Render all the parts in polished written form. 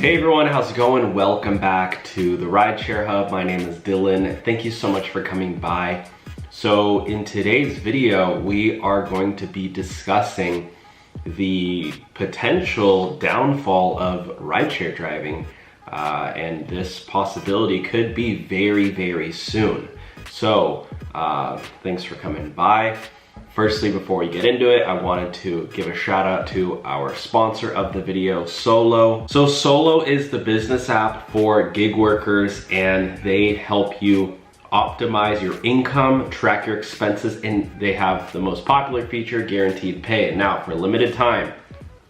Hey everyone, how's it going? Welcome back to the Rideshare Hub. My name is Dylan. Thank you so much for coming by. So in today's video, we are going to be discussing the potential downfall of rideshare driving. And this possibility could be very, very soon. So thanks for coming by. Firstly, before we get into it, I wanted to give a shout out to our sponsor of the video, Solo. So Solo is the business app for gig workers, and they help you optimize your income, track your expenses, and they have the most popular feature, guaranteed pay. Now, for a limited time,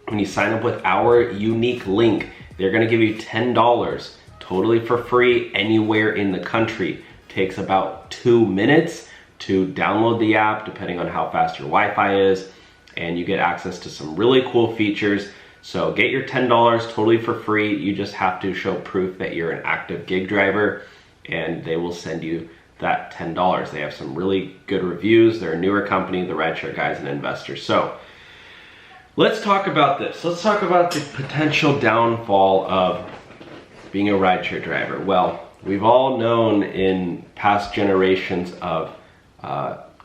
when you sign up with our unique link, they're gonna give you $10 totally for free anywhere in the country. Takes about 2 minutes to download the app, depending on how fast your Wi-Fi is, and you get access to some really cool features. So get your $10 totally for free. You just have to show proof that you're an active gig driver, and they will send you that $10. They have some really good reviews. They're a newer company. The Rideshare Guy is an investor. So let's talk about this. Let's talk about the potential downfall of being a rideshare driver. Well, we've all known in past generations of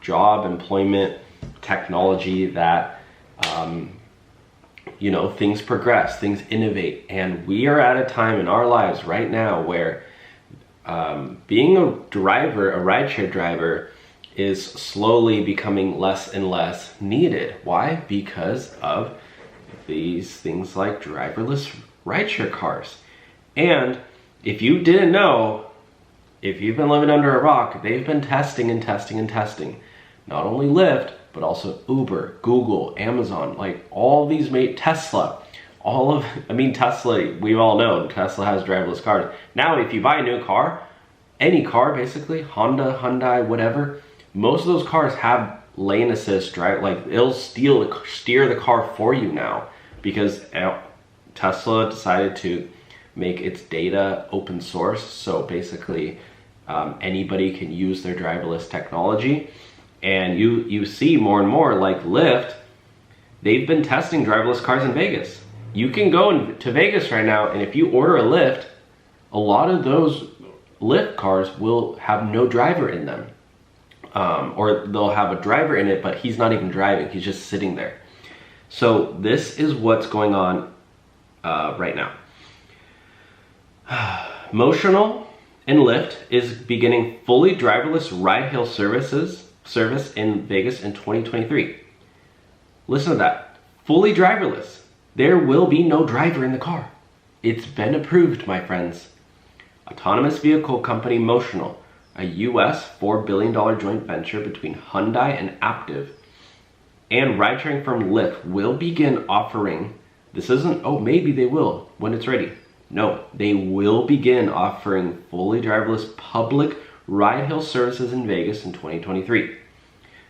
job, employment, technology that, you know, things progress, things innovate. And we are at a time in our lives right now where being a driver, a rideshare driver, is slowly becoming less and less needed. Why? Because of these things like driverless rideshare cars. And if you didn't know, if you've been living under a rock, they've been testing and testing and testing. Not only Lyft, but also Uber, Google, Amazon, like all these Tesla, Tesla, we all know Tesla has driverless cars. Now, if you buy a new car, any car basically, Honda, Hyundai, whatever, most of those cars have lane assist, right? Like it'll steer the car for you now, because Tesla decided to make its data open source. So basically anybody can use their driverless technology. And you see more and more, like Lyft, they've been testing driverless cars in Vegas. You can go to Vegas right now, and if you order a Lyft, a lot of those Lyft cars will have no driver in them. Or they'll have a driver in it, but he's not even driving, he's just sitting there. So this is what's going on right now. Motional and Lyft is beginning fully driverless ride-hail service in Vegas in 2023. Listen to that, fully driverless. There will be no driver in the car. It's been approved, my friends. Autonomous vehicle company Motional, a US $4 billion joint venture between Hyundai and Aptiv, and ride-sharing firm Lyft will begin offering, this isn't, oh, maybe they will when it's ready. No, they will begin offering fully driverless public ride-hail services in Vegas in 2023.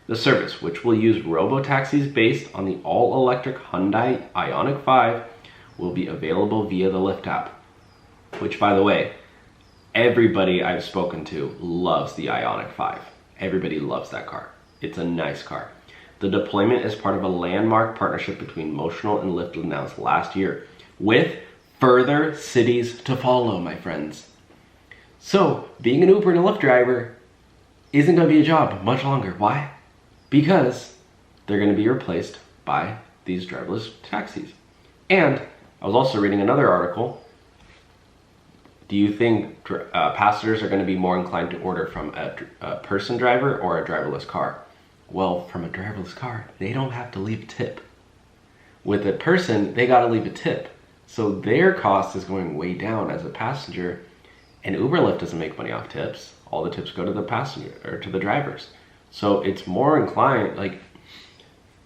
The service, which will use robo-taxis based on the all-electric Hyundai Ioniq 5, will be available via the Lyft app, which, by the way, everybody I've spoken to loves the Ioniq 5. Everybody loves that car. It's a nice car. The deployment is part of a landmark partnership between Motional and Lyft announced last year, with further cities to follow, my friends. So being an Uber and a Lyft driver isn't going to be a job much longer. Why? Because they're going to be replaced by these driverless taxis. And I was also reading another article. Do you think passengers are going to be more inclined to order from a person driver or a driverless car? Well, from a driverless car, they don't have to leave a tip. With a person, they got to leave a tip. So their cost is going way down as a passenger, and Uber and Lyft doesn't make money off tips. All the tips go to the passenger or to the drivers. So it's more inclined, like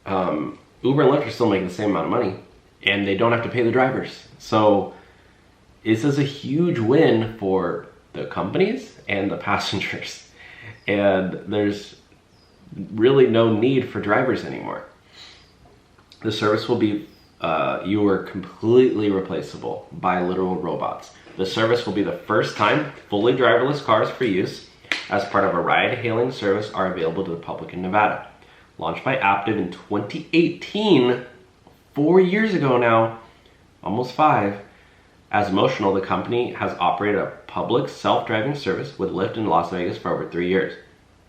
Uber and Lyft are still making the same amount of money, and they don't have to pay the drivers. So this is a huge win for the companies and the passengers. And there's really no need for drivers anymore. The service will be you are completely replaceable by literal robots. The service will be the first time fully driverless cars for use as part of a ride-hailing service are available to the public in Nevada. Launched by Aptiv in 2018, 4 years ago now, almost 5, As Motional, the company has operated a public self-driving service with Lyft in Las Vegas for over 3 years.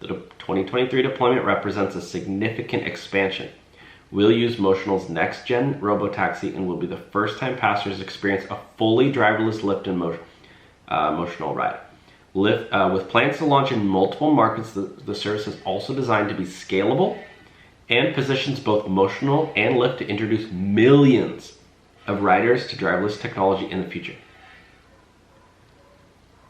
The 2023 deployment represents a significant expansion. We'll use Motional's next-gen robotaxi and will be the first time passengers experience a fully driverless Lyft and Motional ride. Lyft, with plans to launch in multiple markets, the service is also designed to be scalable and positions both Motional and Lyft to introduce millions of riders to driverless technology in the future.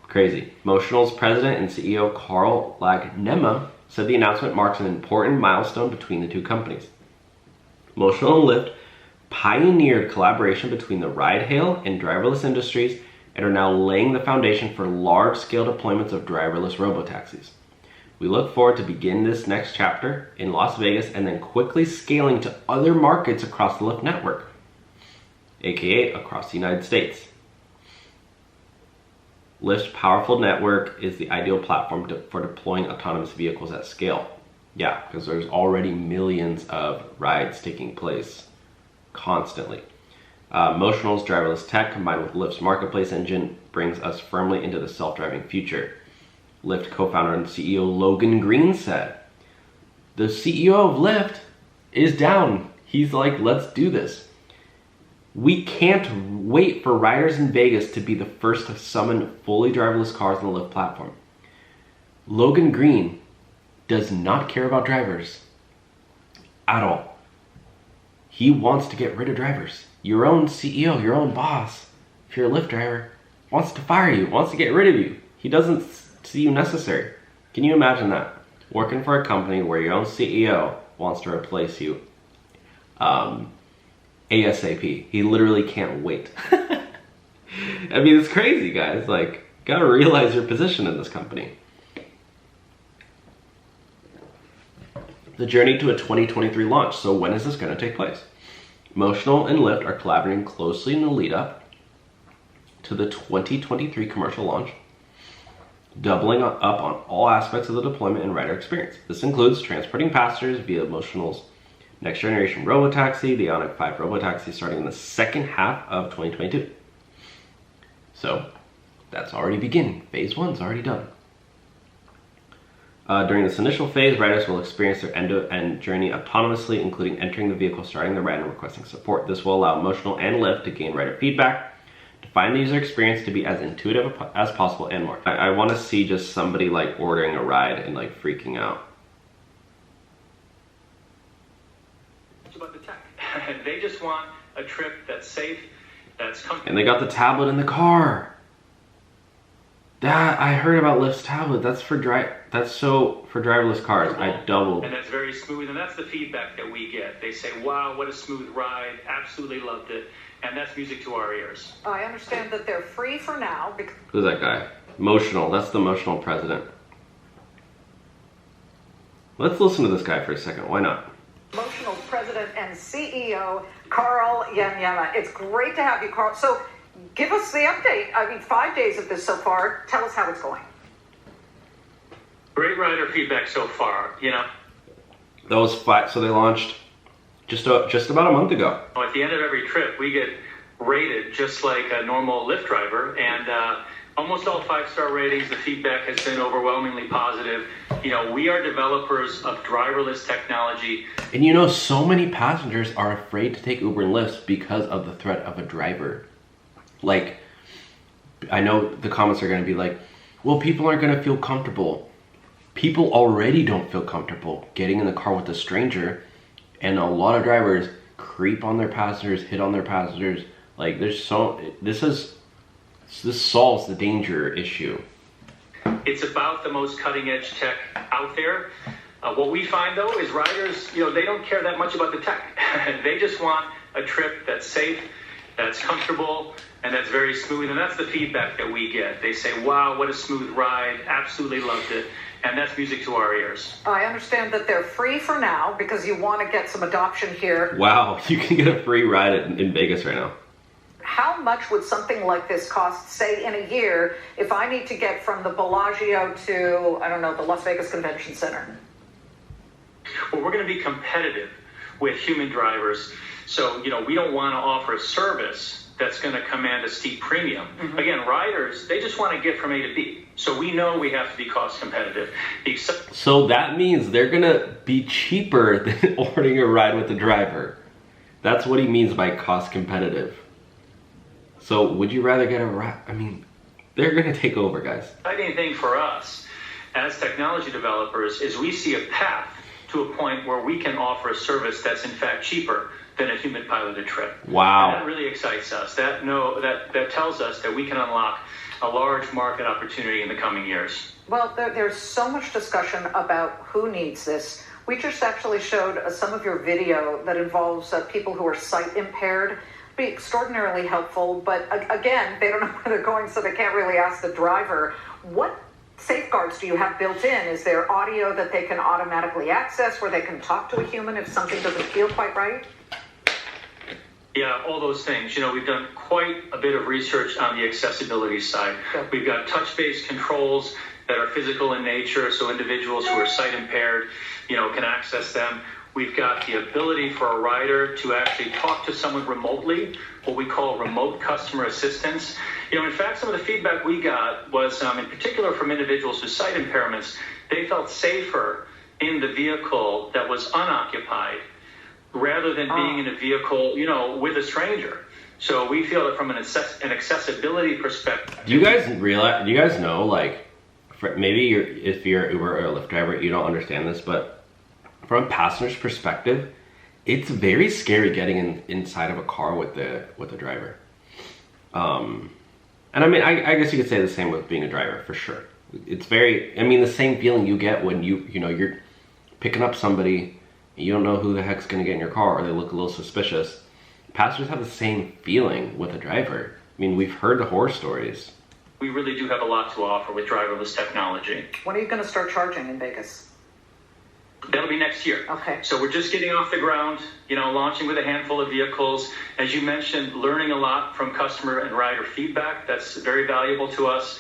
Crazy. Motional's president and CEO Carl Lagnema said the announcement marks an important milestone between the two companies. Motional and Lyft pioneered collaboration between the ride-hail and driverless industries and are now laying the foundation for large-scale deployments of driverless robotaxis. We look forward to begin this next chapter in Las Vegas and then quickly scaling to other markets across the Lyft network, aka across the United States. Lyft's powerful network is the ideal platform for deploying autonomous vehicles at scale. Yeah, because there's already millions of rides taking place constantly. Motional's driverless tech combined with Lyft's marketplace engine brings us firmly into the self-driving future. Lyft co-founder and CEO Logan Green said, "The CEO of Lyft is down. He's like, let's do this. We can't wait for riders in Vegas to be the first to summon fully driverless cars on the Lyft platform." Logan Green does not care about drivers at all. He wants to get rid of drivers. Your own CEO, your own boss, if you're a Lyft driver, wants to fire you, wants to get rid of you. He doesn't see you necessary. Can you imagine that? Working for a company where your own CEO wants to replace you ASAP. He literally can't wait. I mean, it's crazy, guys. Like, gotta realize your position in this company. The journey to a 2023 launch. So when is this going to take place? Motional and Lyft are collaborating closely in the lead up to the 2023 commercial launch, doubling up on all aspects of the deployment and rider experience. This includes transporting passengers via Motional's next generation robotaxi, the Ioniq 5 robotaxi, starting in the second half of 2022. So that's already beginning. Phase 1's already done. During this initial phase, riders will experience their end-to-end journey autonomously, including entering the vehicle, starting the ride, and requesting support. This will allow Motional and Lyft to gain rider feedback, define the user experience to be as intuitive as possible, and more. I want to see just somebody like ordering a ride and like freaking out. It's about the tech. They just want a trip that's safe, that's comfortable. And they got the tablet in the car. That, I heard about Lyft's tablet. That's for driverless cars. I doubled. And that's very smooth, and that's the feedback that we get. They say, wow, what a smooth ride, absolutely loved it. And that's music to our ears. I understand that they're free for now. Who's that guy? Motional, that's the Motional president. Let's listen to this guy for a second, why not? Motional's president and CEO, Carl Lagnema. It's great to have you, Carl. So give us the update. I mean, 5 days of this so far. Tell us how it's going. Great rider feedback so far, you know. Those 5, so they launched just about a month ago. At the end of every trip, we get rated just like a normal Lyft driver, and almost all 5-star ratings. The feedback has been overwhelmingly positive. You know, we are developers of driverless technology. And you know, so many passengers are afraid to take Uber and Lyft because of the threat of a driver. Like, I know the comments are going to be like, well, people aren't going to feel comfortable. People already don't feel comfortable getting in the car with a stranger, and a lot of drivers creep on their passengers, hit on their passengers. Like, there's this solves the danger issue. It's about the most cutting edge tech out there. What we find though is riders, you know, they don't care that much about the tech. They just want a trip that's safe, that's comfortable, and that's very smooth. And that's the feedback that we get. They say, wow, what a smooth ride, absolutely loved it. And that's music to our ears. I understand that they're free for now because you want to get some adoption here. Wow, you can get a free ride in Vegas right now. How much would something like this cost, say, in a year, if I need to get from the Bellagio to, I don't know, the Las Vegas Convention Center? Well, we're going to be competitive with human drivers. So, we don't want to offer a service that's going to command a steep premium. Again, riders, they just want to get from A to B. So we know we have to be cost competitive. So that means they're going to be cheaper than ordering a ride with a driver. That's what he means by cost competitive. So would you rather get a ride? I mean, they're going to take over, guys. The exciting thing for us as technology developers is we see a path to a point where we can offer a service that's in fact cheaper than a human piloted trip. Wow. And that really excites us. That tells us that we can unlock a large market opportunity in the coming years. Well, there's so much discussion about who needs this. We just actually showed some of your video that involves people who are sight impaired. It'd be extraordinarily helpful, but again, they don't know where they're going, so they can't really ask the driver. What safeguards do you have built in? Is there audio that they can automatically access where they can talk to a human if something doesn't feel quite right? Yeah, all those things. We've done quite a bit of research on the accessibility side. Sure. We've got touch-based controls that are physical in nature, so individuals who are sight impaired, can access them. We've got the ability for a rider to actually talk to someone remotely, what we call remote customer assistance. In fact, some of the feedback we got was, in particular from individuals with sight impairments, they felt safer in the vehicle that was unoccupied rather than being in a vehicle, with a stranger. So we feel that from an accessibility perspective. Do you guys know, like, maybe if you're Uber or a Lyft driver, you don't understand this, but from a passenger's perspective, it's very scary getting inside of a car with the driver. And I mean, I guess you could say the same with being a driver, for sure. It's the same feeling you get when you're picking up somebody, you don't know who the heck's gonna get in your car, or they look a little suspicious. Passengers have the same feeling with a driver. I mean, we've heard the horror stories. We really do have a lot to offer with driverless technology. When are you gonna start charging in Vegas? That'll be next year. Okay. So we're just getting off the ground, launching with a handful of vehicles. As you mentioned, learning a lot from customer and rider feedback. That's very valuable to us.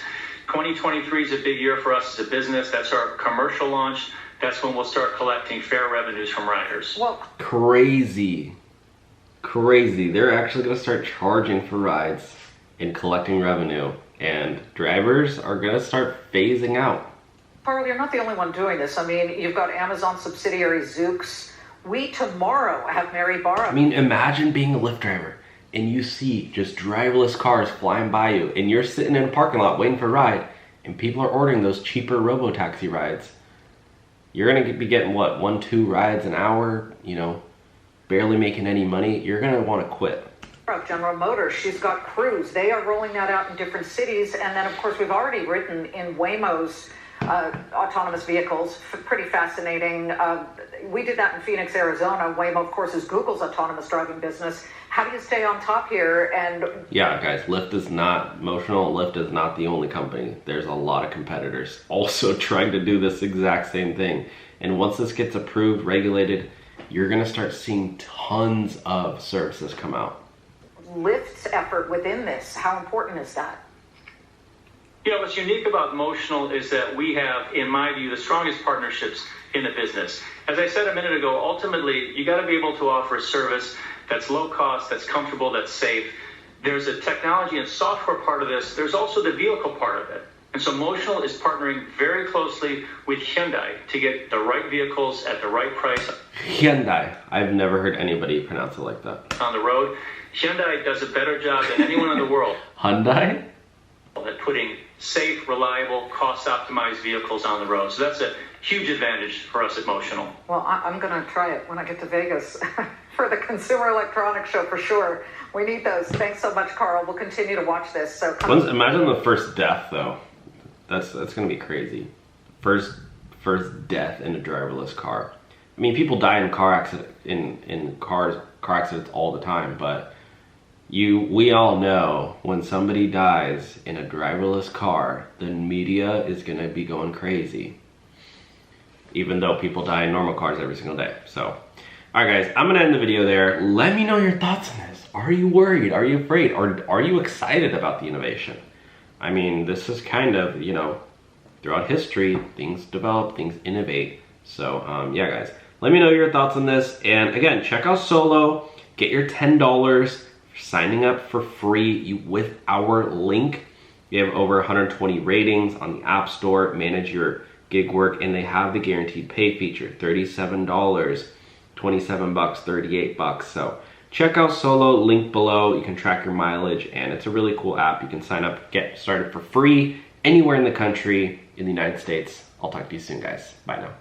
2023 is a big year for us as a business. That's our commercial launch. That's when we'll start collecting fair revenues from riders. Well, crazy. They're actually going to start charging for rides and collecting revenue, and drivers are going to start phasing out. Carl, you're not the only one doing this. I mean, you've got Amazon subsidiary Zoox. We tomorrow have Mary Barra. I mean, imagine being a Lyft driver and you see just driverless cars flying by you, and you're sitting in a parking lot waiting for a ride, and people are ordering those cheaper robo-taxi rides. You're going to be getting, what, 1-2 rides an hour, barely making any money. You're going to want to quit. General Motors, she's got Cruise. They are rolling that out in different cities. And then, of course, we've already written in Waymo's autonomous vehicles. Pretty fascinating. We did that in Phoenix, Arizona. Waymo, of course, is Google's autonomous driving business. How do you stay on top here? And yeah, guys, Lyft is not the only company. There's a lot of competitors also trying to do this exact same thing. And once this gets approved, regulated, you're going to start seeing tons of services come out. Lyft's effort within this, how important is that? What's unique about Motional is that we have, in my view, the strongest partnerships in the business. As I said a minute ago, ultimately, you got to be able to offer a service that's low cost, that's comfortable, that's safe. There's a technology and software part of this. There's also the vehicle part of it. And so Motional is partnering very closely with Hyundai to get the right vehicles at the right price. Hyundai. I've never heard anybody pronounce it like that. On the road. Hyundai does a better job than anyone in the world. Hyundai? At putting safe, reliable, cost-optimized vehicles on the road. So that's a huge advantage for us at Motional. Well, I'm going to try it when I get to Vegas for the Consumer Electronics Show for sure. We need those. Thanks so much, Carl. We'll continue to watch this. So imagine the first death, though. That's going to be crazy. First death in a driverless car. I mean, people die in car accidents all the time, but we all know when somebody dies in a driverless car, the media is going to be going crazy. Even though people die in normal cars every single day. So, alright guys, I'm going to end the video there. Let me know your thoughts on this. Are you worried? Are you afraid? Or are you excited about the innovation? I mean, this is kind of, throughout history, things develop, things innovate. So, yeah guys, let me know your thoughts on this. And again, check out Solo. Get your $10 signing up for free with our link. You have over 120 ratings on the App Store. Manage your gig work, and they have the guaranteed pay feature, $37, $27, $38. So check out Solo, link below. You can track your mileage, and it's a really cool app. You can sign up, get started for free anywhere in the country, in the United States. I'll talk to you soon, guys. Bye now.